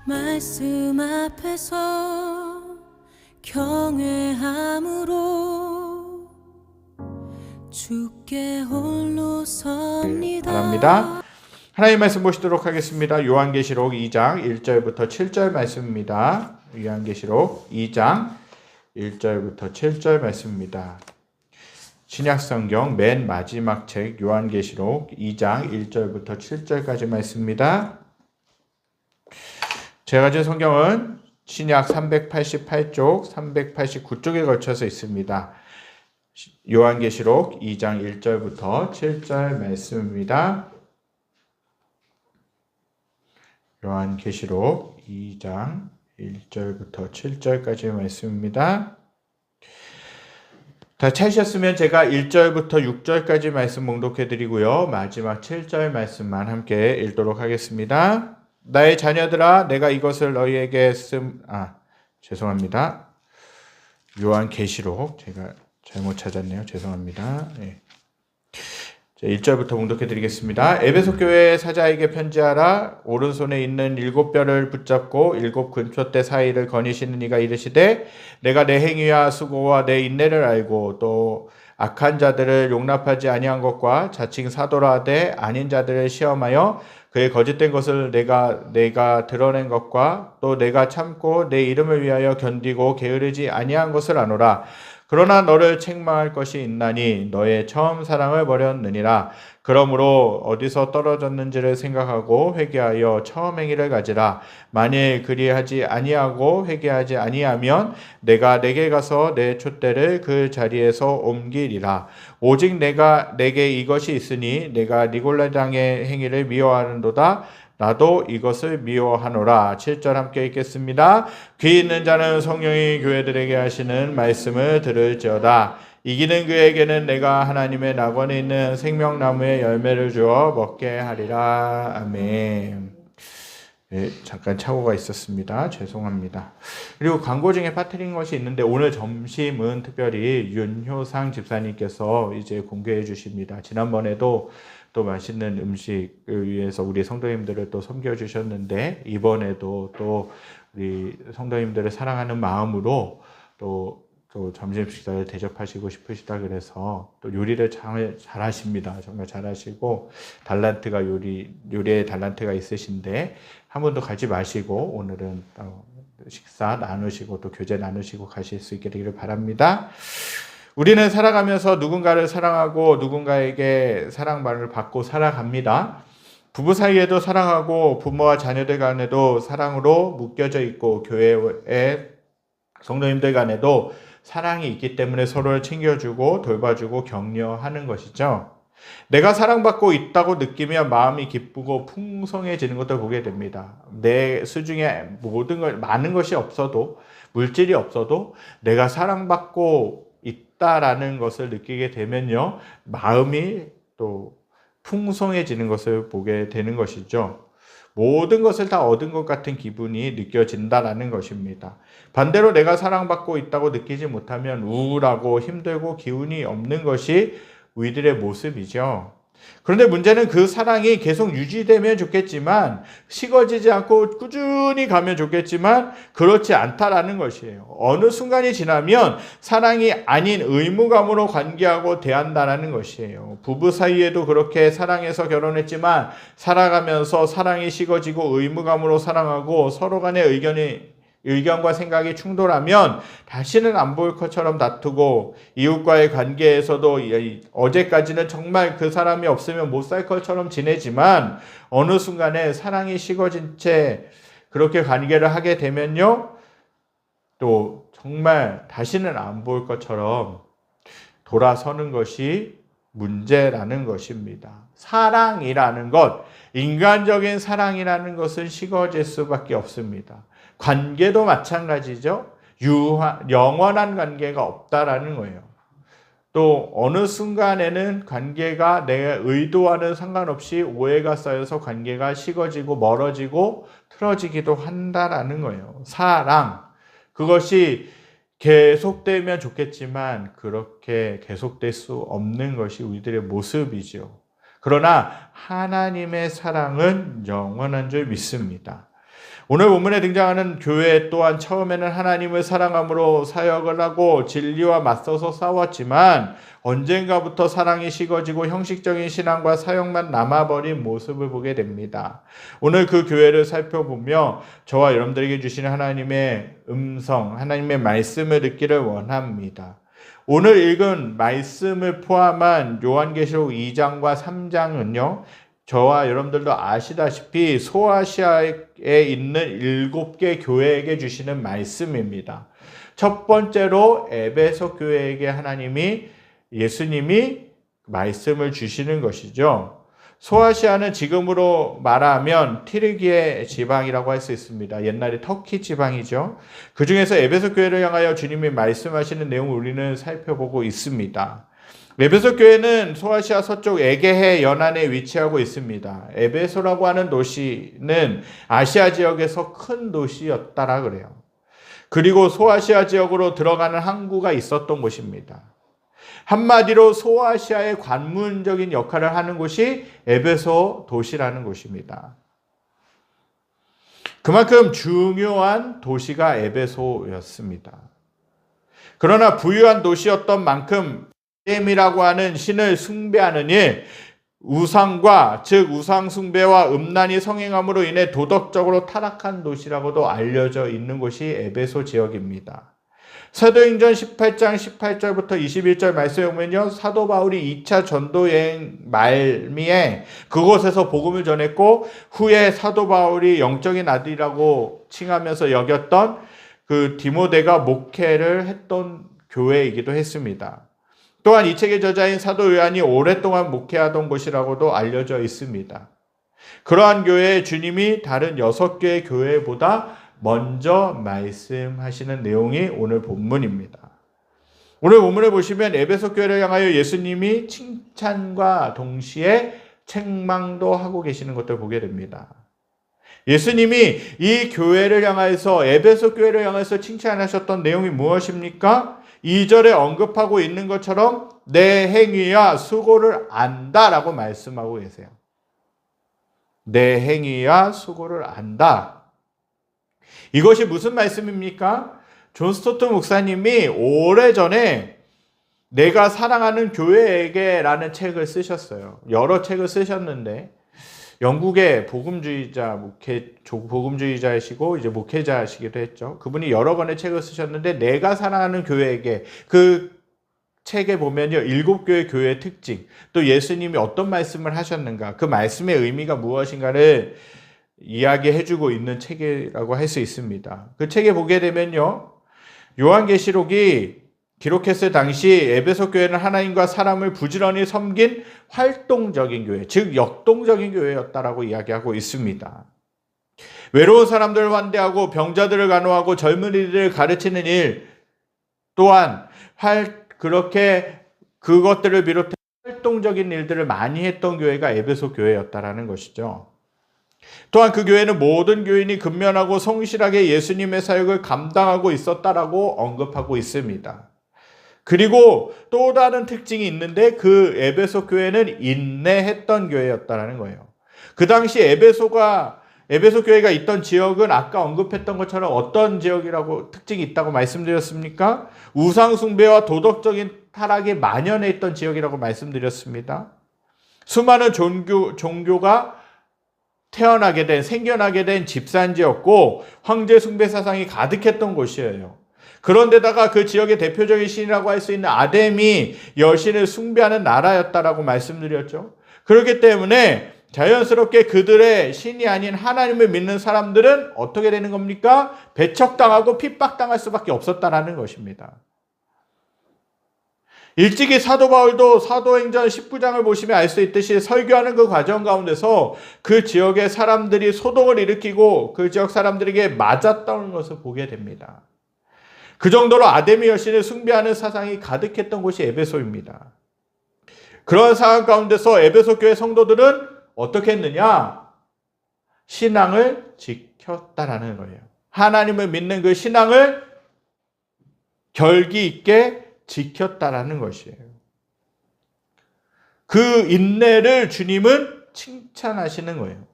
말씀 앞에서 경외함으로 주께 홀로 섭니다. 바랍니다. 하나님 말씀 보시도록 하겠습니다. 요한계시록 2장 1절부터 7절 말씀입니다. 요한계시록 2장 1절부터 7절 말씀입니다. 신약성경 맨 마지막 책 요한계시록 2장 1절부터 7절까지 말씀입니다. 제가 가진 성경은 신약 388쪽, 389쪽에 걸쳐서 있습니다. 요한계시록 2장 1절부터 7절 말씀입니다. 요한계시록 2장 1절부터 7절까지 말씀입니다. 다 찾으셨으면 제가 1절부터 6절까지 말씀 봉독해 드리고요. 마지막 7절 말씀만 함께 읽도록 하겠습니다. 나의 자녀들아, 내가 이것을 너희에게 죄송합니다. 요한계시록 제가 잘못 찾았네요. 죄송합니다. 네. 1절부터 봉독해 드리겠습니다. 에베소 교회의 사자에게 편지하라. 오른손에 있는 7뼈를 붙잡고 7 근초대 사이를 거니시는 이가 이르시되, 내가 내 행위와 수고와 내 인내를 알고 또 악한 자들을 용납하지 아니한 것과 자칭 사도라 하되 아닌 자들을 시험하여 그의 거짓된 것을 내가 드러낸 것과 또 내가 참고 내 이름을 위하여 견디고 게으르지 아니한 것을 아노라. 그러나 너를 책망할 것이 있나니 너의 처음 사랑을 버렸느니라. 그러므로 어디서 떨어졌는지를 생각하고 회개하여 처음 행위를 가지라. 만일 그리하지 아니하고 회개하지 아니하면 내가 내게 가서 내 촛대를 그 자리에서 옮기리라. 오직 내게 이것이 있으니 내가 니골라당의 행위를 미워하는도다. 나도 이것을 미워하노라. 7절 함께 읽겠습니다. 귀 있는 자는 성령이 교회들에게 하시는 말씀을 들을지어다. 이기는 그에게는 내가 하나님의 낙원에 있는 생명나무의 열매를 주어 먹게 하리라. 아멘. 네, 잠깐 착오가 있었습니다. 죄송합니다. 그리고 광고 중에 빠뜨린 것이 있는데 오늘 점심은 특별히 윤효상 집사님께서 이제 공개해 주십니다. 지난번에도 또 맛있는 음식을 위해서 우리 성도님들을 또 섬겨주셨는데 이번에도 또 우리 성도님들을 사랑하는 마음으로 또 점심 식사를 대접하시고 싶으시다 그래서 또 요리를 잘하십니다. 정말 잘하시고 요리에 달란트가 있으신데 한 번도 가지 마시고 오늘은 식사 나누시고 또 교제 나누시고 가실 수 있게 되기를 바랍니다. 우리는 살아가면서 누군가를 사랑하고 누군가에게 사랑만을 받고 살아갑니다. 부부 사이에도 사랑하고 부모와 자녀들 간에도 사랑으로 묶여져 있고 교회의 성도님들 간에도 사랑이 있기 때문에 서로를 챙겨주고 돌봐주고 격려하는 것이죠. 내가 사랑받고 있다고 느끼면 마음이 기쁘고 풍성해지는 것을 보게 됩니다. 내 수중에 많은 것이 없어도 물질이 없어도 내가 사랑받고 있다라는 것을 느끼게 되면요, 마음이 또 풍성해지는 것을 보게 되는 것이죠. 모든 것을 다 얻은 것 같은 기분이 느껴진다라는 것입니다. 반대로 내가 사랑받고 있다고 느끼지 못하면 우울하고 힘들고 기운이 없는 것이 우리들의 모습이죠. 그런데 문제는 그 사랑이 계속 유지되면 좋겠지만 식어지지 않고 꾸준히 가면 좋겠지만 그렇지 않다라는 것이에요. 어느 순간이 지나면 사랑이 아닌 의무감으로 관계하고 대한다라는 것이에요. 부부 사이에도 그렇게 사랑해서 결혼했지만 살아가면서 사랑이 식어지고 의무감으로 사랑하고 서로 간의 의견과 생각이 충돌하면 다시는 안 볼 것처럼 다투고 이웃과의 관계에서도 어제까지는 정말 그 사람이 없으면 못 살 것처럼 지내지만 어느 순간에 사랑이 식어진 채 그렇게 관계를 하게 되면요, 또 정말 다시는 안 볼 것처럼 돌아서는 것이 문제라는 것입니다. 사랑이라는 것, 인간적인 사랑이라는 것은 식어질 수밖에 없습니다. 관계도 마찬가지죠. 영원한 관계가 없다라는 거예요. 또 어느 순간에는 관계가 내 의도와는 상관없이 오해가 쌓여서 관계가 식어지고 멀어지고 틀어지기도 한다라는 거예요. 사랑, 그것이 계속되면 좋겠지만 그렇게 계속될 수 없는 것이 우리들의 모습이죠. 그러나 하나님의 사랑은 영원한 줄 믿습니다. 오늘 본문에 등장하는 교회 또한 처음에는 하나님을 사랑함으로 사역을 하고 진리와 맞서서 싸웠지만 언젠가부터 사랑이 식어지고 형식적인 신앙과 사역만 남아버린 모습을 보게 됩니다. 오늘 그 교회를 살펴보며 저와 여러분들에게 주시는 하나님의 음성, 하나님의 말씀을 듣기를 원합니다. 오늘 읽은 말씀을 포함한 요한계시록 2장과 3장은요. 저와 여러분들도 아시다시피 소아시아에 있는 7개 교회에게 주시는 말씀입니다. 첫 번째로 에베소 교회에게 예수님이 말씀을 주시는 것이죠. 소아시아는 지금으로 말하면 튀르기예 지방이라고 할 수 있습니다. 옛날에 터키 지방이죠. 그 중에서 에베소 교회를 향하여 주님이 말씀하시는 내용을 우리는 살펴보고 있습니다. 에베소 교회는 소아시아 서쪽 에게해 연안에 위치하고 있습니다. 에베소라고 하는 도시는 아시아 지역에서 큰 도시였다라 그래요. 그리고 소아시아 지역으로 들어가는 항구가 있었던 곳입니다. 한마디로 소아시아의 관문적인 역할을 하는 곳이 에베소 도시라는 곳입니다. 그만큼 중요한 도시가 에베소였습니다. 그러나 부유한 도시였던 만큼 아데미라고 하는 신을 숭배하는 일, 우상과 즉 우상 숭배와 음란이 성행함으로 인해 도덕적으로 타락한 도시라고도 알려져 있는 곳이 에베소 지역입니다. 사도행전 18장 18절부터 21절 말씀에 보면요. 사도 바울이 2차 전도 여행 말미에 그곳에서 복음을 전했고 후에 사도 바울이 영적인 아들이라고 칭하면서 여겼던 그 디모데가 목회를 했던 교회이기도 했습니다. 또한 이 책의 저자인 사도 요한이 오랫동안 목회하던 곳이라고도 알려져 있습니다. 그러한 교회에 주님이 다른 6개의 교회보다 먼저 말씀하시는 내용이 오늘 본문입니다. 오늘 본문을 보시면 에베소 교회를 향하여 예수님이 칭찬과 동시에 책망도 하고 계시는 것을 보게 됩니다. 예수님이 이 교회를 향해서 에베소 교회를 향해서 칭찬하셨던 내용이 무엇입니까? 2절에 언급하고 있는 것처럼 내 행위와 수고를 안다라고 말씀하고 계세요. 내 행위와 수고를 안다. 이것이 무슨 말씀입니까? 존 스토트 목사님이 오래전에 내가 사랑하는 교회에게라는 책을 쓰셨어요. 여러 책을 쓰셨는데 영국의 복음주의자이시고 이제 목회자이시기도 했죠. 그분이 여러 권의 책을 쓰셨는데 내가 사랑하는 교회에게 그 책에 보면요. 7교회 교회의 특징, 또 예수님이 어떤 말씀을 하셨는가, 그 말씀의 의미가 무엇인가를 이야기해주고 있는 책이라고 할 수 있습니다. 그 책에 보게 되면요. 요한계시록이 기록했을 당시 에베소 교회는 하나님과 사람을 부지런히 섬긴 활동적인 교회, 즉 역동적인 교회였다라고 이야기하고 있습니다. 외로운 사람들을 환대하고 병자들을 간호하고 젊은이들을 가르치는 일 또한 그렇게 그것들을 비롯해 활동적인 일들을 많이 했던 교회가 에베소 교회였다라는 것이죠. 또한 그 교회는 모든 교인이 근면하고 성실하게 예수님의 사역을 감당하고 있었다라고 언급하고 있습니다. 그리고 또 다른 특징이 있는데 그 에베소 교회는 인내했던 교회였다라는 거예요. 그 당시 에베소 교회가 있던 지역은 아까 언급했던 것처럼 어떤 지역이라고 특징이 있다고 말씀드렸습니까? 우상 숭배와 도덕적인 타락이 만연해 있던 지역이라고 말씀드렸습니다. 수많은 종교가 생겨나게 된 집산지였고 황제 숭배 사상이 가득했던 곳이에요. 그런데다가 그 지역의 대표적인 신이라고 할 수 있는 아데미 여신을 숭배하는 나라였다라고 말씀드렸죠. 그렇기 때문에 자연스럽게 그들의 신이 아닌 하나님을 믿는 사람들은 어떻게 되는 겁니까? 배척당하고 핍박당할 수밖에 없었다라는 것입니다. 일찍이 사도 바울도 사도행전 19장을 보시면 알 수 있듯이 설교하는 그 과정 가운데서 그 지역의 사람들이 소동을 일으키고 그 지역 사람들에게 맞았던 것을 보게 됩니다. 그 정도로 아데미 여신을 숭배하는 사상이 가득했던 곳이 에베소입니다. 그런 상황 가운데서 에베소 교회 성도들은 어떻게 했느냐? 신앙을 지켰다라는 거예요. 하나님을 믿는 그 신앙을 결기 있게 지켰다라는 것이에요. 그 인내를 주님은 칭찬하시는 거예요.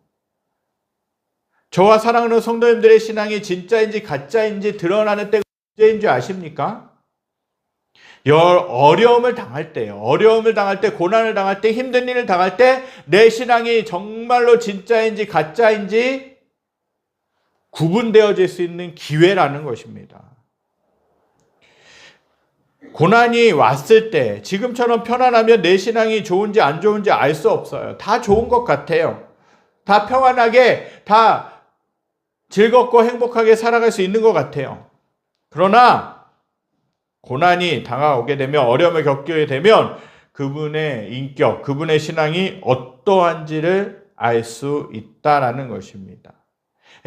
저와 사랑하는 성도님들의 신앙이 진짜인지 가짜인지 드러나는 때가 언제인 줄 아십니까? 어려움을 당할 때요. 어려움을 당할 때, 고난을 당할 때, 힘든 일을 당할 때 내 신앙이 정말로 진짜인지 가짜인지 구분되어질 수 있는 기회라는 것입니다. 고난이 왔을 때 지금처럼 편안하면 내 신앙이 좋은지 안 좋은지 알 수 없어요. 다 좋은 것 같아요. 다 평안하게, 다 즐겁고 행복하게 살아갈 수 있는 것 같아요. 그러나 고난이 다가오게 되면, 어려움을 겪게 되면 그분의 인격, 그분의 신앙이 어떠한지를 알 수 있다라는 것입니다.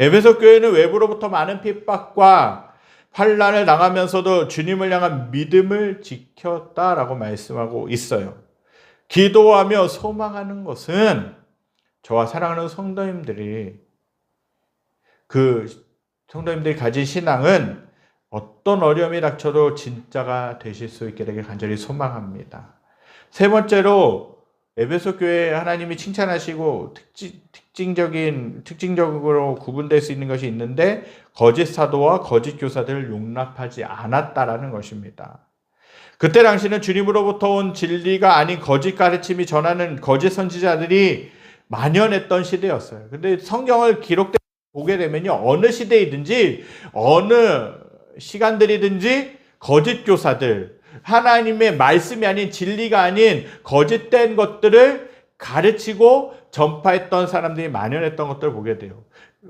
에베소 교회는 외부로부터 많은 핍박과 환난을 당하면서도 주님을 향한 믿음을 지켰다라고 말씀하고 있어요. 기도하며 소망하는 것은 저와 사랑하는 성도님들이 성도님들이 가진 신앙은 어떤 어려움이 닥쳐도 진짜가 되실 수 있게 되길 간절히 소망합니다. 세 번째로 에베소 교회 하나님이 칭찬하시고 특징적으로 구분될 수 있는 것이 있는데, 거짓 사도와 거짓 교사들을 용납하지 않았다라는 것입니다. 그때 당시는 주님으로부터 온 진리가 아닌 거짓 가르침이 전하는 거짓 선지자들이 만연했던 시대였어요. 근데 성경을 보게 되면요, 어느 시대이든지 어느 시간들이든지 거짓 교사들, 하나님의 말씀이 아닌, 진리가 아닌 거짓된 것들을 가르치고 전파했던 사람들이 만연했던 것들을 보게 돼요.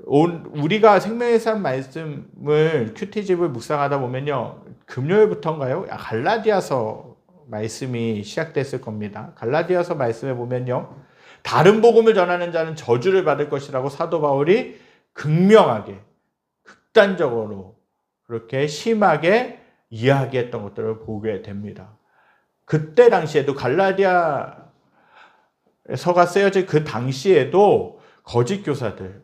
우리가 생명의 산 말씀을 큐티집을 묵상하다 보면요, 금요일부터인가요? 갈라디아서 말씀이 시작됐을 겁니다. 갈라디아서 말씀에 보면요, 다른 복음을 전하는 자는 저주를 받을 것이라고 사도 바울이 극명하게, 극단적으로 그렇게 심하게 이야기했던 것들을 보게 됩니다. 그때 당시에도, 갈라디아서가 쓰여진 그 당시에도 거짓 교사들,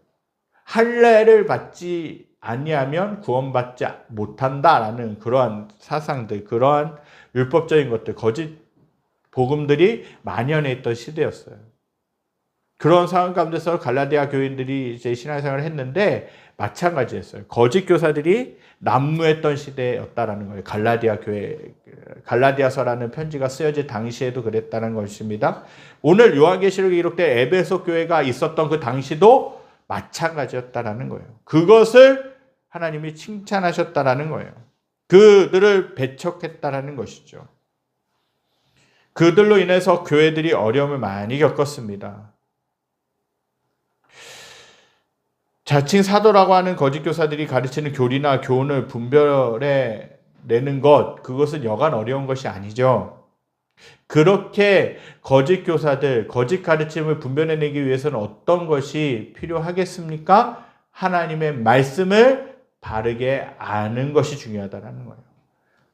할례를 받지 아니하면 구원받지 못한다라는 그러한 사상들, 그러한 율법적인 것들, 거짓 복음들이 만연해 있던 시대였어요. 그런 상황 가운데서 갈라디아 교인들이 이제 신앙생활을 했는데 마찬가지였어요. 거짓 교사들이 난무했던 시대였다라는 거예요. 갈라디아서라는 편지가 쓰여질 당시에도 그랬다는 것입니다. 오늘 요한계시록에 기록된 에베소 교회가 있었던 그 당시도 마찬가지였다라는 거예요. 그것을 하나님이 칭찬하셨다라는 거예요. 그들을 배척했다라는 것이죠. 그들로 인해서 교회들이 어려움을 많이 겪었습니다. 자칭 사도라고 하는 거짓 교사들이 가르치는 교리나 교훈을 분별해 내는 것, 그것은 여간 어려운 것이 아니죠. 그렇게 거짓 교사들, 거짓 가르침을 분별해내기 위해서는 어떤 것이 필요하겠습니까? 하나님의 말씀을 바르게 아는 것이 중요하다는 거예요.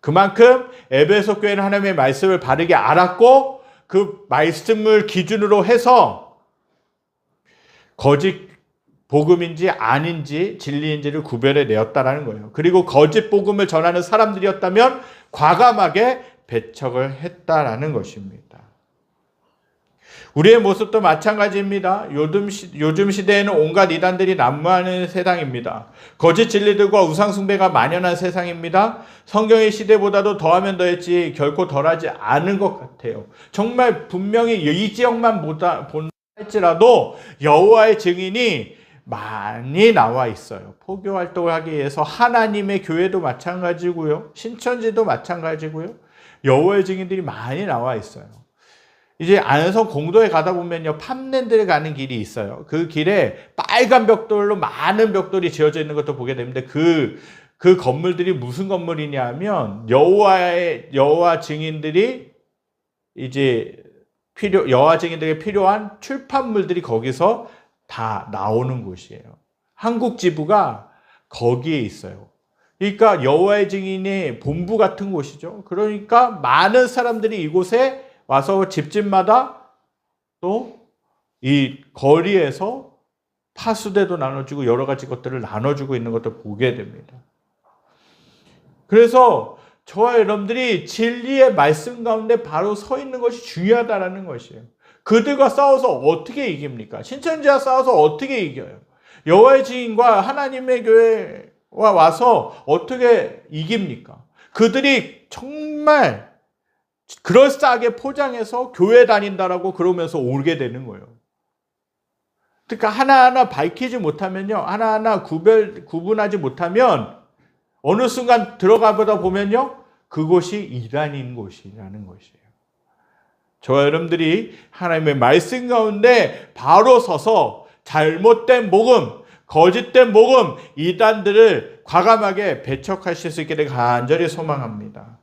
그만큼 에베소 교회는 하나님의 말씀을 바르게 알았고, 그 말씀을 기준으로 해서 거짓 복음인지 아닌지 진리인지를 구별해 내었다라는 거예요. 그리고 거짓 복음을 전하는 사람들이었다면 과감하게 배척을 했다라는 것입니다. 우리의 모습도 마찬가지입니다. 요즘 시대에는 온갖 이단들이 난무하는 세상입니다. 거짓 진리들과 우상 숭배가 만연한 세상입니다. 성경의 시대보다도 더하면 더했지 결코 덜하지 않은 것 같아요. 정말 분명히 이 지역만 본다 할지라도 여호와의 증인이 많이 나와 있어요. 포교 활동을 하기 위해서 하나님의 교회도 마찬가지고요. 신천지도 마찬가지고요. 여호와의 증인들이 많이 나와 있어요. 이제 안성 공도에 가다 보면요, 팜랜드를 가는 길이 있어요. 그 길에 빨간 벽돌로 많은 벽돌이 지어져 있는 것도 보게 되는데 그 건물들이 무슨 건물이냐 하면 여호와 증인들이 이제 여호와 증인들에게 필요한 출판물들이 거기서 다 나오는 곳이에요. 한국 지부가 거기에 있어요. 그러니까 여호와의 증인의 본부 같은 곳이죠. 그러니까 많은 사람들이 이곳에 와서 집집마다 또 이 거리에서 파수대도 나눠주고 여러 가지 것들을 나눠주고 있는 것도 보게 됩니다. 그래서 저와 여러분들이 진리의 말씀 가운데 바로 서 있는 것이 중요하다는 것이에요. 그들과 싸워서 어떻게 이깁니까? 신천지와 싸워서 어떻게 이겨요? 여호와의 증인과 하나님의 교회와 와서 어떻게 이깁니까? 그들이 정말 그럴싸하게 포장해서 교회 다닌다라고 그러면서 오게 되는 거예요. 그러니까 하나하나 밝히지 못하면요, 하나하나 구분하지 못하면 어느 순간 들어가 보다 보면요, 그곳이 이단인 곳이라는 것이에요. 저와 여러분들이 하나님의 말씀 가운데 바로 서서 잘못된 복음, 거짓된 복음, 이단들을 과감하게 배척하실 수 있기를 간절히 소망합니다.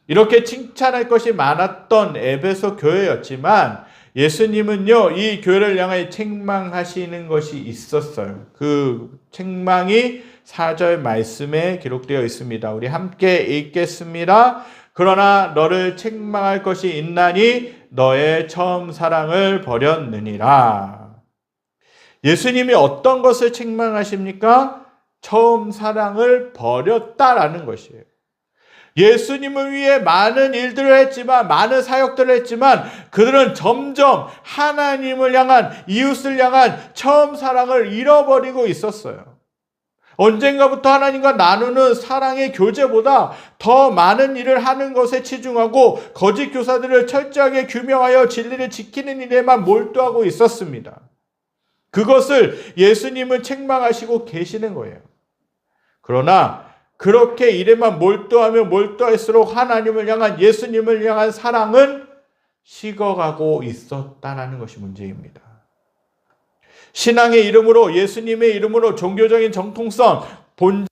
이렇게 칭찬할 것이 많았던 에베소 교회였지만 예수님은요, 이 교회를 향해 책망하시는 것이 있었어요. 그 책망이 4절 말씀에 기록되어 있습니다. 우리 함께 읽겠습니다. 그러나 너를 책망할 것이 있나니 너의 처음 사랑을 버렸느니라. 예수님이 어떤 것을 책망하십니까? 처음 사랑을 버렸다라는 것이에요. 예수님을 위해 많은 일들을 했지만, 많은 사역들을 했지만 그들은 점점 하나님을 향한, 이웃을 향한 처음 사랑을 잃어버리고 있었어요. 언젠가부터 하나님과 나누는 사랑의 교제보다 더 많은 일을 하는 것에 치중하고 거짓 교사들을 철저하게 규명하여 진리를 지키는 일에만 몰두하고 있었습니다. 그것을 예수님은 책망하시고 계시는 거예요. 그러나 그렇게 일에만 몰두하면 몰두할수록 하나님을 향한, 예수님을 향한 사랑은 식어가고 있었다는 것이 문제입니다. 신앙의 이름으로, 예수님의 이름으로 종교적인 정통성, 본질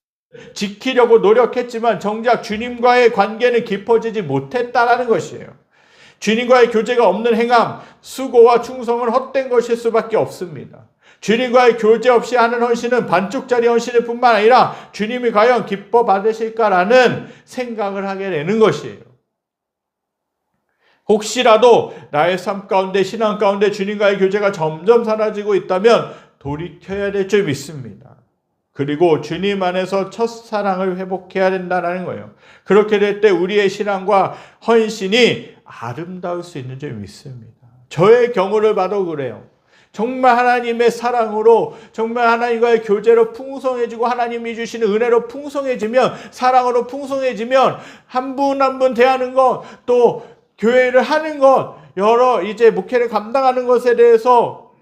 지키려고 노력했지만 정작 주님과의 관계는 깊어지지 못했다라는 것이에요. 주님과의 교제가 없는 행함, 수고와 충성은 헛된 것일 수밖에 없습니다. 주님과의 교제 없이 하는 헌신은 반쪽짜리 헌신일 뿐만 아니라 주님이 과연 기뻐 받으실까라는 생각을 하게 되는 것이에요. 혹시라도 나의 삶 가운데, 신앙 가운데 주님과의 교제가 점점 사라지고 있다면 돌이켜야 될 줄 믿습니다. 그리고 주님 안에서 첫사랑을 회복해야 된다는 거예요. 그렇게 될 때 우리의 신앙과 헌신이 아름다울 수 있는 줄 믿습니다. 저의 경우를 봐도 그래요. 정말 하나님의 사랑으로, 정말 하나님과의 교제로 풍성해지고 하나님이 주시는 은혜로 풍성해지면, 사랑으로 풍성해지면 한 분 한 분 대하는 것, 또 교회를 하는 것, 여러 이제 목회를 감당하는 것에 대해서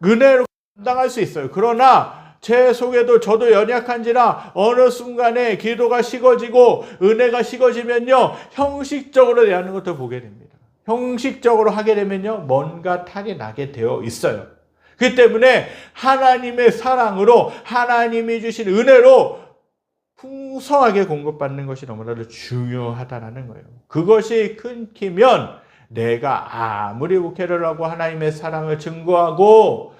은혜로 감당할 수 있어요. 그러나 제 속에도 저도 연약한지라 어느 순간에 기도가 식어지고 은혜가 식어지면요, 형식적으로 대하는 것도 보게 됩니다. 형식적으로 하게 되면요, 뭔가 탈이 나게 되어 있어요. 그렇기 때문에 하나님의 사랑으로, 하나님이 주신 은혜로 풍성하게 공급받는 것이 너무나도 중요하다는 거예요. 그것이 끊기면 내가 아무리 목회를 하고 하나님의 사랑을 증거하고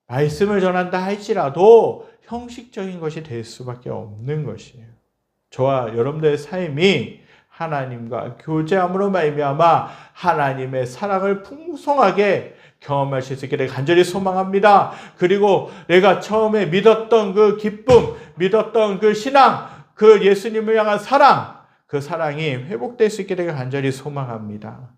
말씀을 전한다 할지라도 형식적인 것이 될 수밖에 없는 것이에요. 저와 여러분들의 삶이 하나님과 교제함으로 말미암아 하나님의 사랑을 풍성하게 경험하실 수 있기를 간절히 소망합니다. 그리고 내가 처음에 믿었던 그 기쁨, 믿었던 그 신앙, 그 예수님을 향한 사랑, 그 사랑이 회복될 수 있기를 간절히 소망합니다.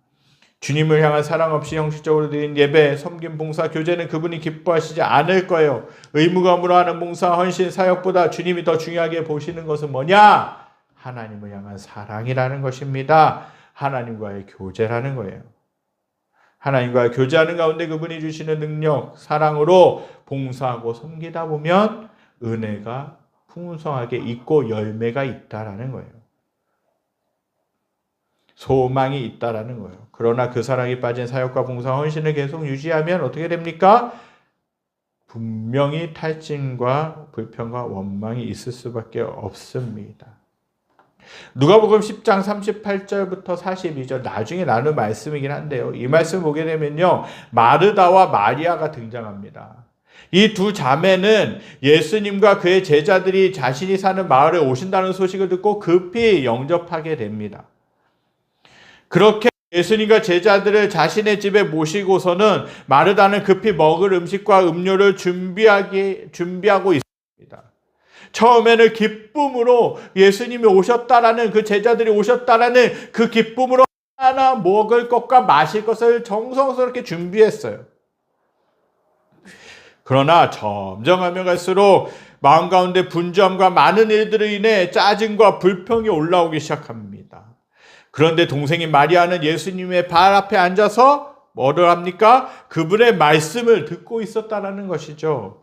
주님을 향한 사랑 없이 형식적으로 드린 예배, 섬김, 봉사, 교제는 그분이 기뻐하시지 않을 거예요. 의무감으로 하는 봉사, 헌신, 사역보다 주님이 더 중요하게 보시는 것은 뭐냐? 하나님을 향한 사랑이라는 것입니다. 하나님과의 교제라는 거예요. 하나님과 교제하는 가운데 그분이 주시는 능력, 사랑으로 봉사하고 섬기다 보면 은혜가 풍성하게 있고 열매가 있다라는 거예요. 소망이 있다라는 거예요. 그러나 그 사랑이 빠진 사역과 봉사, 헌신을 계속 유지하면 어떻게 됩니까? 분명히 탈진과 불평과 원망이 있을 수밖에 없습니다. 누가복음 10장 38절부터 42절 나중에 나눌 말씀이긴 한데요. 이 말씀 보게 되면요, 마르다와 마리아가 등장합니다. 이 두 자매는 예수님과 그의 제자들이 자신이 사는 마을에 오신다는 소식을 듣고 급히 영접하게 됩니다. 그렇게 예수님과 제자들을 자신의 집에 모시고서는 마르다는 급히 먹을 음식과 음료를 준비하고 있습니다. 처음에는 기쁨으로 예수님이 오셨다라는, 그 제자들이 오셨다라는 그 기쁨으로 하나 먹을 것과 마실 것을 정성스럽게 준비했어요. 그러나 점점 하면 갈수록 마음 가운데 분주함과 많은 일들로 인해 짜증과 불평이 올라오기 시작합니다. 그런데 동생인 마리아는 예수님의 발 앞에 앉아서 뭐를 합니까? 그분의 말씀을 듣고 있었다라는 것이죠.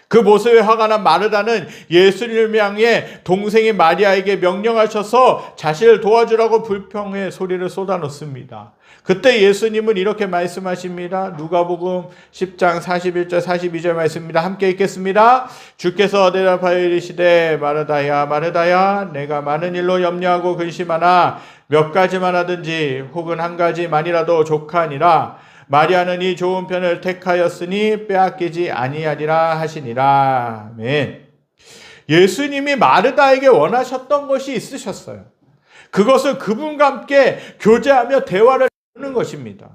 그 모습에 화가 난 마르다는 예수님을 향해 동생인 마리아에게 명령하셔서 자신을 도와주라고 불평의 소리를 쏟아놓습니다. 그때 예수님은 이렇게 말씀하십니다. 누가복음 10장 41절 42절 말씀입니다. 함께 읽겠습니다. 주께서 대답하여 이르시되 마르다야 마르다야 내가 많은 일로 염려하고 근심하나 몇 가지만 하든지 혹은 한 가지만이라도 족하니라. 마리아는 이 좋은 편을 택하였으니 빼앗기지 아니하리라 하시니라. 아멘. 예수님이 마르다에게 원하셨던 것이 있으셨어요. 그것은 그분과 함께 교제하며 대화를 나누는 것입니다.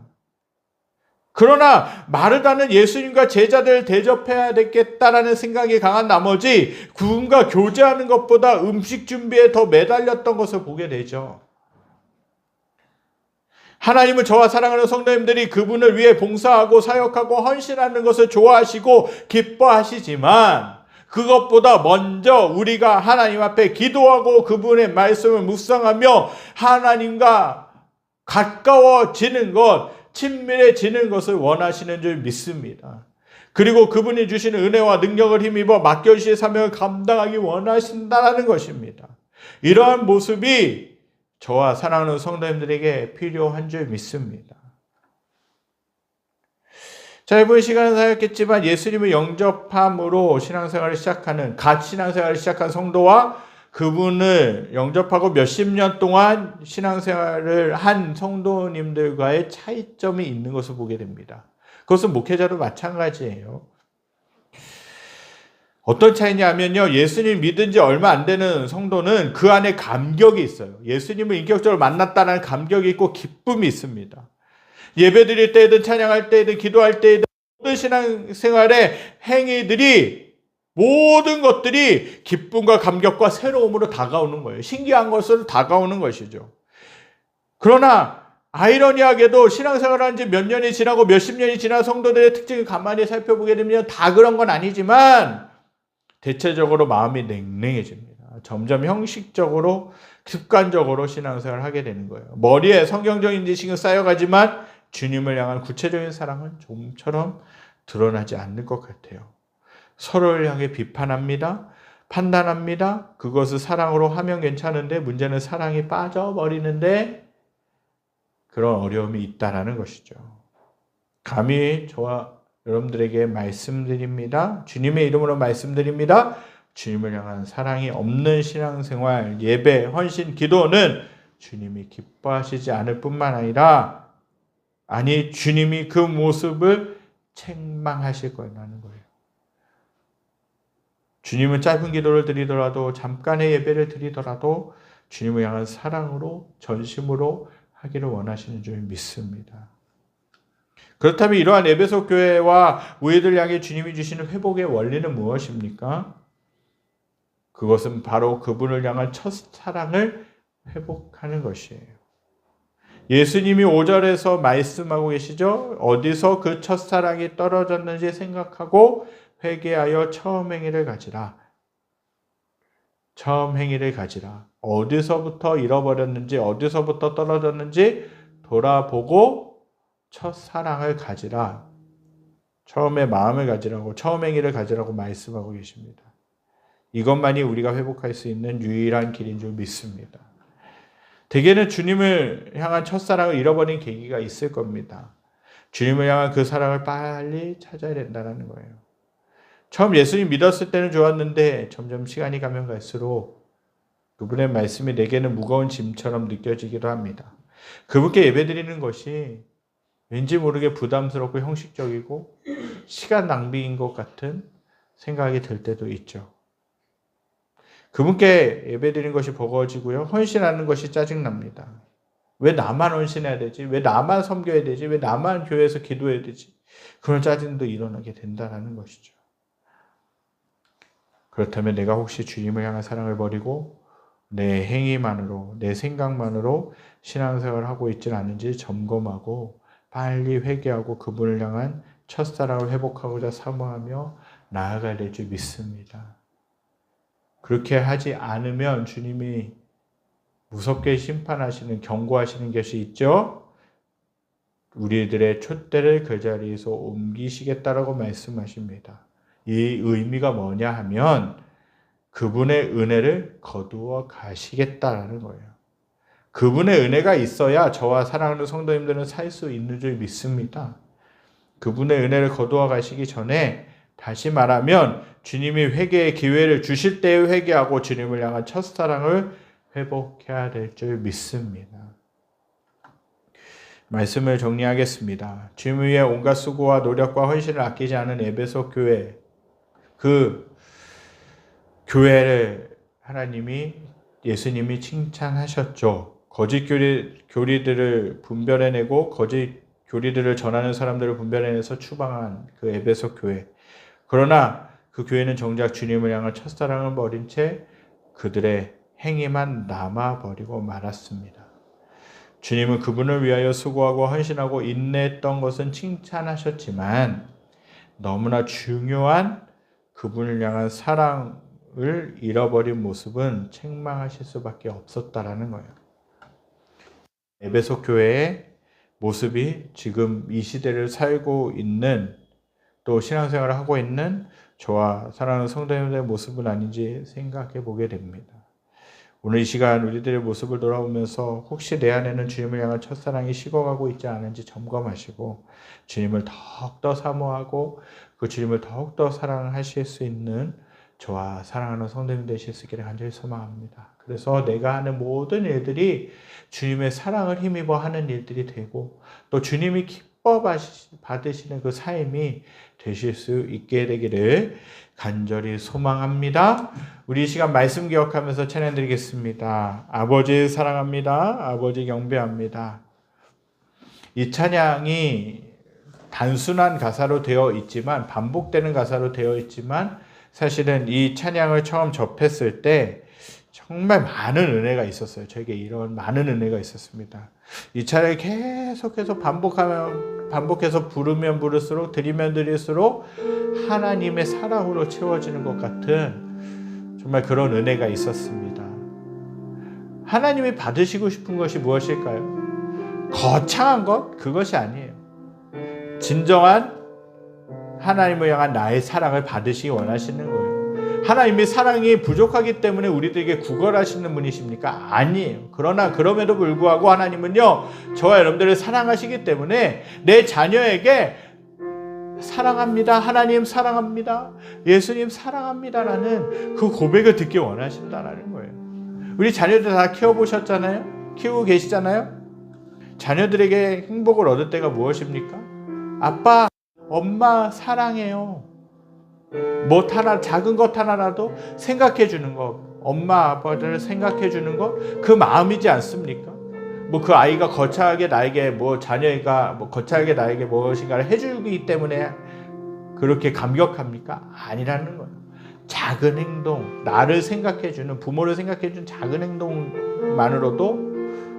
그러나 마르다는 예수님과 제자들을 대접해야 되겠다라는 생각이 강한 나머지 그분과 교제하는 것보다 음식 준비에 더 매달렸던 것을 보게 되죠. 하나님은 저와 사랑하는 성도님들이 그분을 위해 봉사하고 사역하고 헌신하는 것을 좋아하시고 기뻐하시지만 그것보다 먼저 우리가 하나님 앞에 기도하고 그분의 말씀을 묵상하며 하나님과 가까워지는 것, 친밀해지는 것을 원하시는 줄 믿습니다. 그리고 그분이 주시는 은혜와 능력을 힘입어 맡겨주신 사명을 감당하기 원하신다는 것입니다. 이러한 모습이 저와 사랑하는 성도님들에게 필요한 줄 믿습니다. 짧은 시간은 사역했지만 예수님을 영접함으로 신앙생활을 시작하는 갓 신앙생활을 시작한 성도와 그분을 영접하고 몇십 년 동안 신앙생활을 한 성도님들과의 차이점이 있는 것을 보게 됩니다. 그것은 목회자도 마찬가지예요. 어떤 차이냐면요. 예수님 믿은 지 얼마 안 되는 성도는 그 안에 감격이 있어요. 예수님을 인격적으로 만났다는 감격이 있고 기쁨이 있습니다. 예배 드릴 때든 찬양할 때든 기도할 때든 모든 신앙생활의 행위들이 모든 것들이 기쁨과 감격과 새로움으로 다가오는 거예요. 신기한 것으로 다가오는 것이죠. 그러나 아이러니하게도 신앙생활을 한 지 몇 년이 지나고 몇십 년이 지난 성도들의 특징을 가만히 살펴보게 되면 다 그런 건 아니지만 대체적으로 마음이 냉랭해집니다. 점점 형식적으로 습관적으로 신앙생활을 하게 되는 거예요. 머리에 성경적인 지식은 쌓여가지만 주님을 향한 구체적인 사랑은 좀처럼 드러나지 않는 것 같아요. 서로를 향해 비판합니다. 판단합니다. 그것을 사랑으로 하면 괜찮은데 문제는 사랑이 빠져버리는데 그런 어려움이 있다는 것이죠. 감히 저와 여러분들에게 말씀드립니다. 주님의 이름으로 말씀드립니다. 주님을 향한 사랑이 없는 신앙생활, 예배, 헌신, 기도는 주님이 기뻐하시지 않을 뿐만 아니라 주님이 그 모습을 책망하실 거라는 거예요. 주님은 짧은 기도를 드리더라도 잠깐의 예배를 드리더라도 주님을 향한 사랑으로 전심으로 하기를 원하시는 줄 믿습니다. 그렇다면 이러한 에베소 교회와 우리들 향해 주님이 주시는 회복의 원리는 무엇입니까? 그것은 바로 그분을 향한 첫사랑을 회복하는 것이에요. 예수님이 5절에서 말씀하고 계시죠. 어디서 그 첫사랑이 떨어졌는지 생각하고 회개하여 처음 행위를 가지라. 처음 행위를 가지라. 어디서부터 잃어버렸는지 어디서부터 떨어졌는지 돌아보고 첫사랑을 가지라. 처음에 마음을 가지라고 처음 행위를 가지라고 말씀하고 계십니다. 이것만이 우리가 회복할 수 있는 유일한 길인 줄 믿습니다. 대개는 주님을 향한 첫사랑을 잃어버린 계기가 있을 겁니다. 주님을 향한 그 사랑을 빨리 찾아야 된다는 거예요. 처음 예수님 믿었을 때는 좋았는데 점점 시간이 가면 갈수록 그분의 말씀이 내게는 무거운 짐처럼 느껴지기도 합니다. 그분께 예배드리는 것이 왠지 모르게 부담스럽고 형식적이고 시간 낭비인 것 같은 생각이 들 때도 있죠. 그분께 예배드리는 것이 버거워지고요. 헌신하는 것이 짜증납니다. 왜 나만 헌신해야 되지? 왜 나만 섬겨야 되지? 왜 나만 교회에서 기도해야 되지? 그런 짜증도 일어나게 된다는 것이죠. 그렇다면 내가 혹시 주님을 향한 사랑을 버리고 내 행위만으로, 내 생각만으로 신앙생활을 하고 있지는 않은지 점검하고 빨리 회개하고 그분을 향한 첫사랑을 회복하고자 사모하며 나아가야 될 줄 믿습니다. 그렇게 하지 않으면 주님이 무섭게 심판하시는, 경고하시는 것이 있죠. 우리들의 촛대를 그 자리에서 옮기시겠다라고 말씀하십니다. 이 의미가 뭐냐 하면 그분의 은혜를 거두어 가시겠다라는 거예요. 그분의 은혜가 있어야 저와 사랑하는 성도님들은 살 수 있는 줄 믿습니다. 그분의 은혜를 거두어 가시기 전에 다시 말하면 주님이 회개의 기회를 주실 때에 회개하고 주님을 향한 첫사랑을 회복해야 될 줄 믿습니다. 말씀을 정리하겠습니다. 주님을 위해 온갖 수고와 노력과 헌신을 아끼지 않은 에베소 교회, 그 교회를 하나님이, 예수님이 칭찬하셨죠. 거짓 교리들을 분별해내고 거짓 교리들을 전하는 사람들을 분별해내서 추방한 그 에베소 교회. 그러나 그 교회는 정작 주님을 향한 첫사랑을 버린 채 그들의 행위만 남아버리고 말았습니다. 주님은 그분을 위하여 수고하고 헌신하고 인내했던 것은 칭찬하셨지만 너무나 중요한 그분을 향한 사랑을 잃어버린 모습은 책망하실 수밖에 없었다라는 거예요. 에베소 교회의 모습이 지금 이 시대를 살고 있는, 또 신앙생활을 하고 있는 저와 사랑하는 성도님들의 모습은 아닌지 생각해 보게 됩니다. 오늘 이 시간 우리들의 모습을 돌아보면서 혹시 내 안에는 주님을 향한 첫사랑이 식어가고 있지 않은지 점검하시고 주님을 더욱더 사모하고 그 주님을 더욱더 사랑하실 수 있는 저와 사랑하는 성도님 되실 수 있기를 간절히 소망합니다. 그래서 내가 하는 모든 일들이 주님의 사랑을 힘입어 하는 일들이 되고 또 주님이 기뻐 받으시는 그 삶이 되실 수 있게 되기를 간절히 소망합니다. 우리 이 시간 말씀 기억하면서 찬양드리겠습니다. 아버지 사랑합니다. 아버지 경배합니다. 이 찬양이 단순한 가사로 되어 있지만, 반복되는 가사로 되어 있지만 사실은 이 찬양을 처음 접했을 때 정말 많은 은혜가 있었어요. 저에게 이런 많은 은혜가 있었습니다. 이 찬양을 계속해서 반복해서 부르면 부를수록, 드리면 드릴수록 하나님의 사랑으로 채워지는 것 같은 정말 그런 은혜가 있었습니다. 하나님이 받으시고 싶은 것이 무엇일까요? 거창한 것? 그것이 아니에요. 진정한 하나님을 향한 나의 사랑을 받으시기 원하시는 거예요. 하나님이 사랑이 부족하기 때문에 우리들에게 구걸하시는 분이십니까? 아니에요. 그러나 그럼에도 불구하고 하나님은요, 저와 여러분들을 사랑하시기 때문에 내 자녀에게 사랑합니다, 하나님 사랑합니다, 예수님 사랑합니다라는 그 고백을 듣기 원하신다는 거예요. 우리 자녀들 다 키워보셨잖아요? 키우고 계시잖아요? 자녀들에게 행복을 얻을 때가 무엇입니까? 아빠, 엄마 사랑해요. 뭐 하나, 작은 것 하나라도 생각해 주는 것, 엄마 아빠를 생각해 주는 것, 그 마음이지 않습니까? 뭐 그 아이가 거창하게 나에게, 자녀가 거창하게 나에게 무엇인가를 해주기 때문에 그렇게 감격합니까? 아니라는 거예요. 작은 행동, 나를 생각해 주는, 부모를 생각해 주는 작은 행동만으로도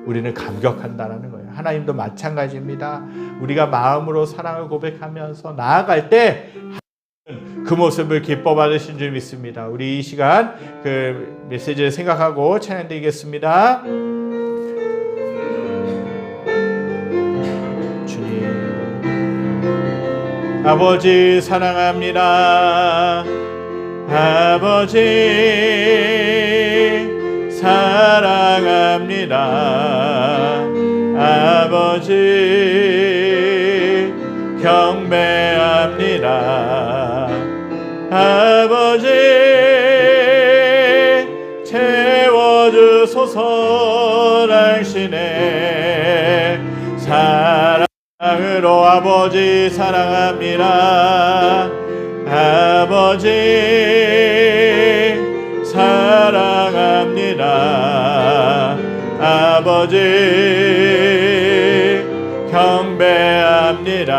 우리는 감격한다는 거예요. 하나님도 마찬가지입니다. 우리가 마음으로 사랑을 고백하면서 나아갈 때 그 모습을 기뻐 받으신 줄 믿습니다. 우리 이 시간 그 메시지를 생각하고 찬양드리겠습니다. 주님, 아버지 사랑합니다. 아버지 사랑합니다. 아버지 경배합니다. 아버지 채워주소서. 당신의 사랑으로 아버지 사랑합니다. 아버지 사랑합니다. 아버지 경배합니다.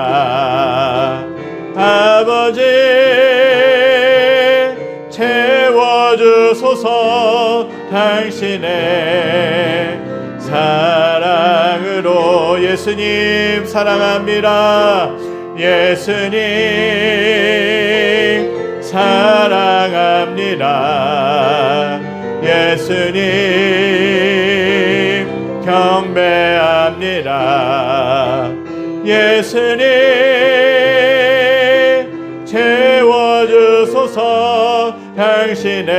아버지 채워주소서. 당신의 사랑으로 예수님 사랑합니다. 예수님 사랑합니다. 예수님 경배합니다. 예수님 채워주소서. 당신의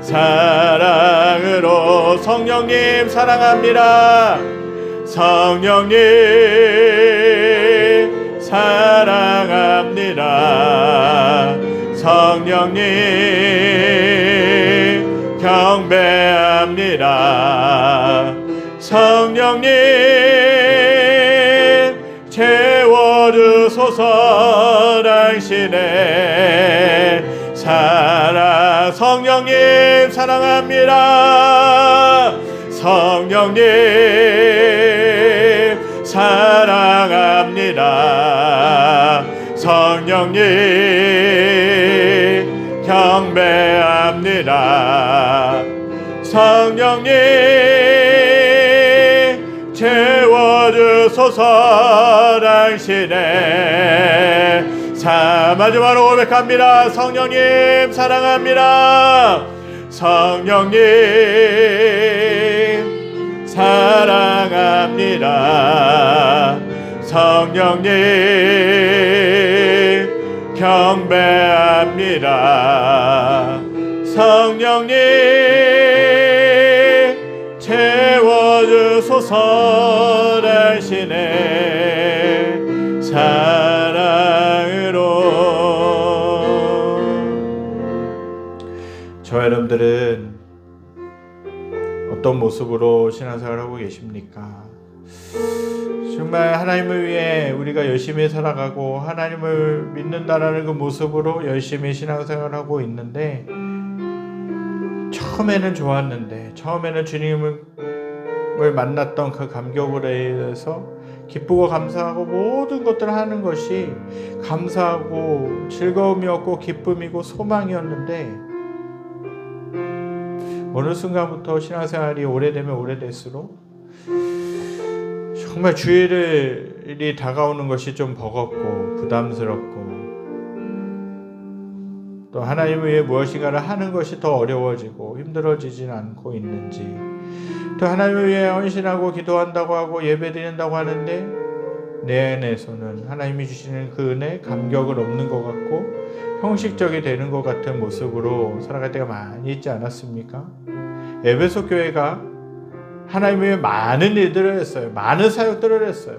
사랑으로. 성령님 사랑합니다. 성령님 사랑합니다. 성령님 경배합니다. 성령님 채워주소서. 당신의 사랑. 성령님 사랑합니다. 성령님 사랑합니다. 성령님 경배합니다. 성령님 채워주소서. 당신의 마지막으로 고백합니다. 성령님 사랑합니다. 성령님 사랑합니다. 성령님 경배합니다. 성령님 채워주소서. 당신의 사랑으로. 저와 여러분들은 어떤 모습으로 신앙생활을 하고 계십니까? 정말 하나님을 위해 우리가 열심히 살아가고 하나님을 믿는다라는 그 모습으로 열심히 신앙생활을 하고 있는데, 처음에는 좋았는데, 처음에는 주님을 만났던 그 감격으로 인해서 기쁘고 감사하고 모든 것들을 하는 것이 감사하고 즐거움이었고 기쁨이고 소망이었는데, 어느 순간부터 신앙생활이 오래되면 오래될수록 정말 주일이 다가오는 것이 좀 버겁고 부담스럽고, 또 하나님을 위해 무엇인가를 하는 것이 더 어려워지고 힘들어지진 않고 있는지, 또 하나님을 위해 헌신하고 기도한다고 하고 예배드린다고 하는데 내 안에서는 하나님이 주시는 그 은혜, 감격은 없는 것 같고 형식적이 되는 것 같은 모습으로 살아갈 때가 많이 있지 않았습니까? 에베소 교회가 하나님을 위해 많은 일들을 했어요. 많은 사역들을 했어요.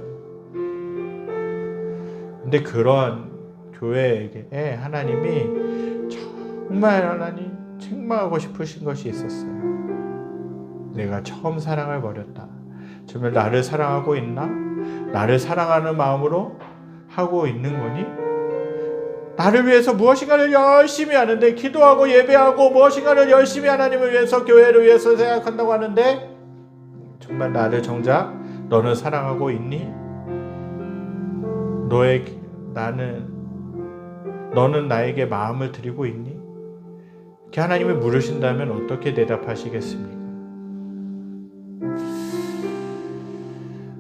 근데 그런 교회에게 하나님이 정말 하나님 책망하고 싶으신 것이 있었어요. 내가 처음 사랑을 버렸다. 정말 나를 사랑하고 있나? 나를 사랑하는 마음으로 하고 있는 거니? 나를 위해서 무엇인가를 열심히 하는데, 기도하고 예배하고 무엇인가를 열심히 하나님을 위해서, 교회를 위해서 생각한다고 하는데, 정말 나를 정작 너는 사랑하고 있니? 너는 나에게 마음을 드리고 있니? 이렇게 하나님을 물으신다면 어떻게 대답하시겠습니까?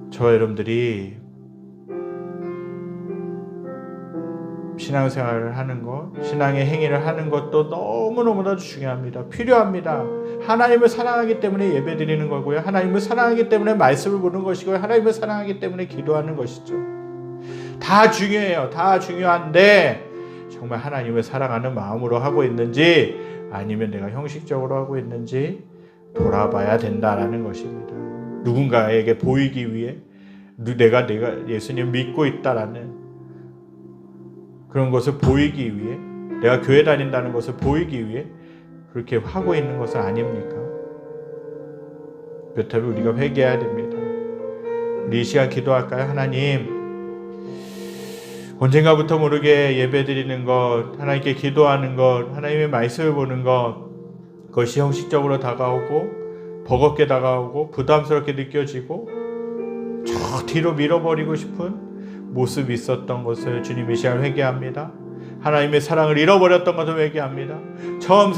저와 여러분들이 신앙생활을 하는 것, 신앙의 행위를 하는 것도 너무너무나도 중요합니다. 필요합니다. 하나님을 사랑하기 때문에 예배드리는 거고요. 하나님을 사랑하기 때문에 말씀을 보는 것이고요. 하나님을 사랑하기 때문에 기도하는 것이죠. 다 중요해요. 다 중요한데 정말 하나님을 사랑하는 마음으로 하고 있는지, 아니면 내가 형식적으로 하고 있는지 돌아봐야 된다라는 것입니다. 누군가에게 보이기 위해 내가 예수님 믿고 있다라는 그런 것을 보이기 위해, 내가 교회 다닌다는 것을 보이기 위해 그렇게 하고 있는 것은 아닙니까? 그렇다면 우리가 회개해야 됩니다. 우리 이 시간 기도할까요? 하나님, 언젠가부터 모르게 예배드리는 것, 하나님께 기도하는 것, 하나님의 말씀을 보는 것, 그것이 형식적으로 다가오고 버겁게 다가오고 부담스럽게 느껴지고 저 뒤로 밀어버리고 싶은 모습이 있었던 것을 주님 이 시간 회개합니다. 하나님의 사랑을 잃어버렸던 것을 회개합니다. 처음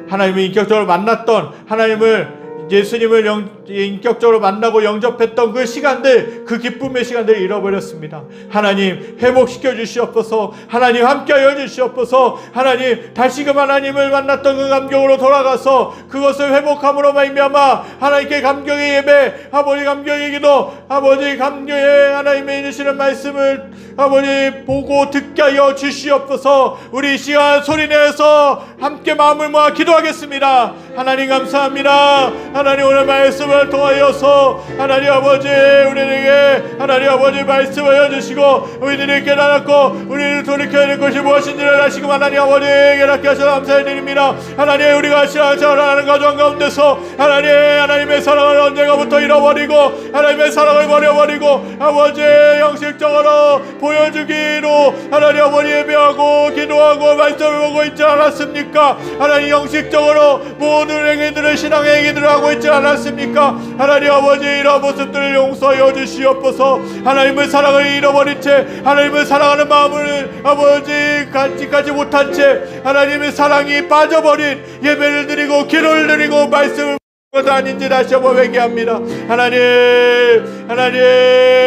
하나님을 인격적으로 만났던, 하나님을 예수님을 인격적으로 만나고 영접했던 그 시간들, 그 기쁨의 시간들을 잃어버렸습니다. 하나님 회복시켜 주시옵소서. 하나님 함께하여 주시옵소서. 하나님 다시금 하나님을 만났던 그 감격으로 돌아가서 그것을 회복함으로 말미암아 하나님께 감격의 예배, 아버지 감격의 기도, 아버지 감격의 하나님의 주시는 말씀을 아버지 보고 듣게 하여 주시옵소서. 우리 이 시간 소리내서 함께 마음을 모아 기도하겠습니다. 하나님 감사합니다. 하나님 오늘 말씀을 통하여서 하나님 아버지 우리에게 하나님 아버지 말씀을 해주시고 우리들이 깨달았고 우리를 돌이켜야 될 것이 무엇인지를 아시고 하나님 아버지 깨닫게 하셔서 감사드립니다. 하나님 우리가 신앙생활을 하는 가정 가운데서 하나님의 사랑을 언젠가부터 잃어버리고 하나님의 사랑을 버려버리고 아버지 형식적으로 보여주기로 하나님 아버지 예배하고 기도하고 말씀을 보고 있지 않았습니까? 하나님 형식적으로 모든 행위들을 신앙의 행위들을 하고 있지 않았습니까? 하나님 아버지 이러한 모습들을 용서하여 주시옵소서. 하나님의 사랑을 잃어버린 채 하나님을 사랑하는 마음을 아버지 간직하지 못한 채 하나님의 사랑이 빠져버린 예배를 드리고 기도를 드리고 말씀을 것도 아닌지 다시 한번 회개합니다. 하나님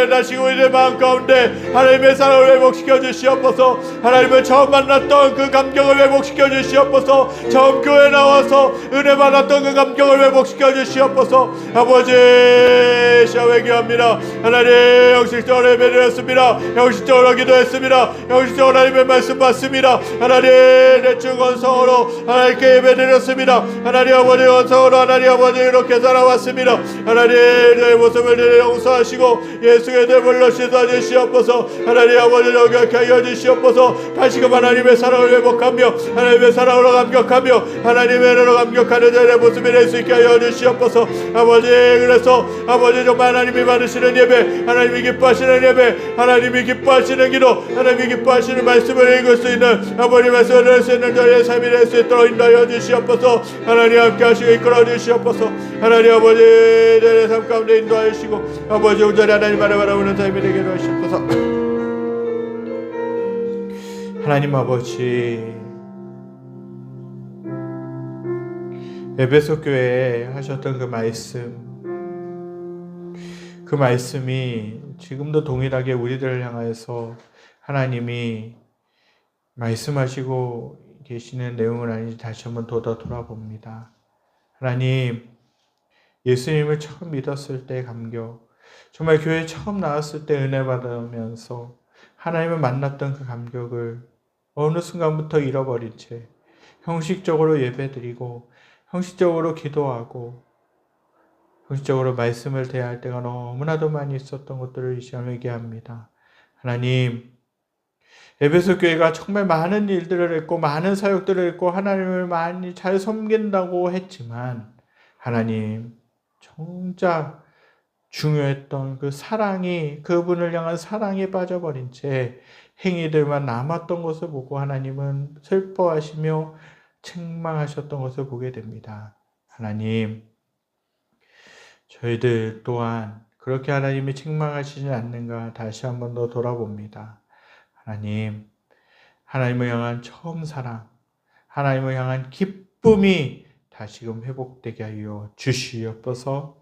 다시 우리의 마음 가운데 하나님의 사랑을 회복시켜 주시옵소서. 하나님을 처음 만났던 그 감격을 회복시켜 주시옵소서. 처음 교회 나와서 은혜 받았던 그 감격을 회복시켜 주시옵소서. 아버지 회개합니다. 하나님 형식적으로 예배드렸습니다. 형식적으로 기도했습니다. 형식적으로 하나님의 말씀 받습니다. 하나님 대충 원성으로 하나님께 예배드렸습니다. 하나님 아버지 원성으로 하나님 아버지 이렇게 살아왔습니다. 하나님 저의 모습을 용서하시고 예수의 대물로 씻어주시옵소서. 하나님 아버지 영역하게 하여 주시옵소서. 다시금 하나님의 사랑을 회복하며 하나님의 사랑으로 감격하며 하나님의 은혜로 감격하는 저의 모습이 될 수 있게 하여 주시옵소서. 아버지 그래서 아버지 정말 하나님이 받으시는 예배, 하나님이 기뻐하시는 예배, 하나님이 기뻐하시는 기도, 하나님이 기뻐하시는 말씀을 읽을 수 있는 아버지 말씀을 들을 수 있는 저의 삶이 될 수 있도록 인도하여 주시옵소서. 하나님 함께 하시고 이끌어 주시옵소서. 하나님 아버지 내 삶 가운데 인도하여 주시고 아버지 온전히 하나님 말을 바라보는 삶이 되게 하시옵소서. 하나님 아버지 에베소 교회에 하셨던 그 말씀이 지금도 동일하게 우리들을 향해서 하나님이 말씀하시고 계시는 내용은 아닌지 다시 한번 돌아봅니다. 하나님 예수님을 처음 믿었을 때 감격, 정말 교회에 처음 나왔을 때 은혜 받으면서 하나님을 만났던 그 감격을 어느 순간부터 잃어버린 채 형식적으로 예배드리고 형식적으로 기도하고 형식적으로 말씀을 대할 때가 너무나도 많이 있었던 것들을 이 시간 회개합니다. 하나님 에베소 교회가 정말 많은 일들을 했고 많은 사역들을 했고 하나님을 많이 잘 섬긴다고 했지만 하나님 정작 중요했던 그 사랑이 그분을 향한 사랑에 빠져버린 채 행위들만 남았던 것을 보고 하나님은 슬퍼하시며 책망하셨던 것을 보게 됩니다. 하나님 저희들 또한 그렇게 하나님이 책망하시지 않는가 다시 한 번 더 돌아봅니다. 하나님 하나님을 향한 처음 사랑, 하나님을 향한 기쁨이 다시금 회복되게 하여 주시옵소서.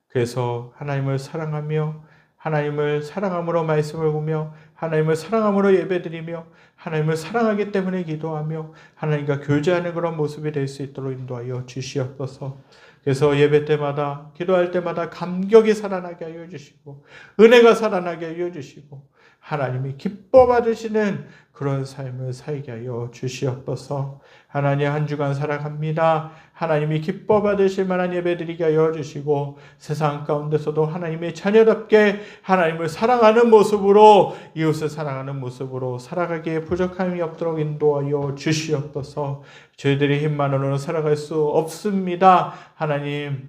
그래서 하나님을 사랑하며 하나님을 사랑함으로 말씀을 보며 하나님을 사랑함으로 예배드리며 하나님을 사랑하기 때문에 기도하며 하나님과 교제하는 그런 모습이 될 수 있도록 인도하여 주시옵소서. 그래서 예배 때마다 기도할 때마다 감격이 살아나게 하여 주시고 은혜가 살아나게 하여 주시고 하나님이 기뻐 받으시는 그런 삶을 살게 하여 주시옵소서. 하나님 한 주간 살아갑니다. 하나님이 기뻐 받으실 만한 예배드리게 하여 주시고 세상 가운데서도 하나님의 자녀답게 하나님을 사랑하는 모습으로 이웃을 사랑하는 모습으로 살아가기에 부족함이 없도록 인도하여 주시옵소서. 저희들의 힘만으로는 살아갈 수 없습니다. 하나님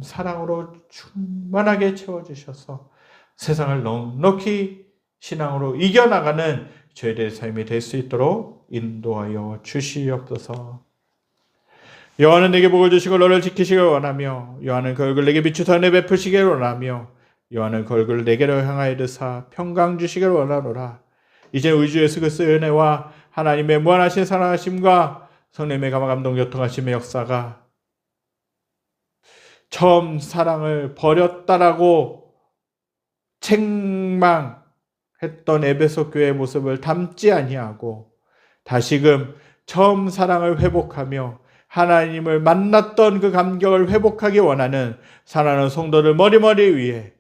사랑으로 충만하게 채워주셔서 세상을 넉넉히 신앙으로 이겨나가는 저희들의 삶이 될 수 있도록 인도하여 주시옵소서. 여호와는 내게 복을 주시고 너를 지키시길 원하며 여호와는 그 얼굴 내게 비추사 은혜 베푸시길 원하며 여호와는 그 얼굴을 내게로 향하여 드사 평강 주시길 원하노라. 이제 우리 주 예수 그리스도의 은혜와 하나님의 무한하신 사랑하심과 성령의 감화 감동 교통하심의 역사가 처음 사랑을 버렸다라고 책망했던 에베소 교회의 모습을 담지 아니하고 다시금 처음 사랑을 회복하며 하나님을 만났던 그 감격을 회복하기 원하는 사랑하는 성도들 머리머리 위에,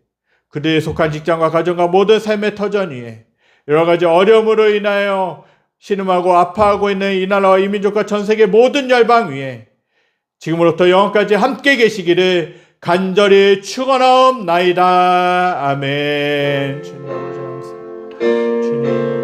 그들이 속한 직장과 가정과 모든 삶의 터전 위에 여러 가지 어려움으로 인하여 신음하고 아파하고 있는 이 나라와 이 민족과 전 세계 모든 열방 위에 지금으로부터 영원까지 함께 계시기를 간절히 축원하옵나이다. 아멘. 주님 아버지 감사합니다. 주님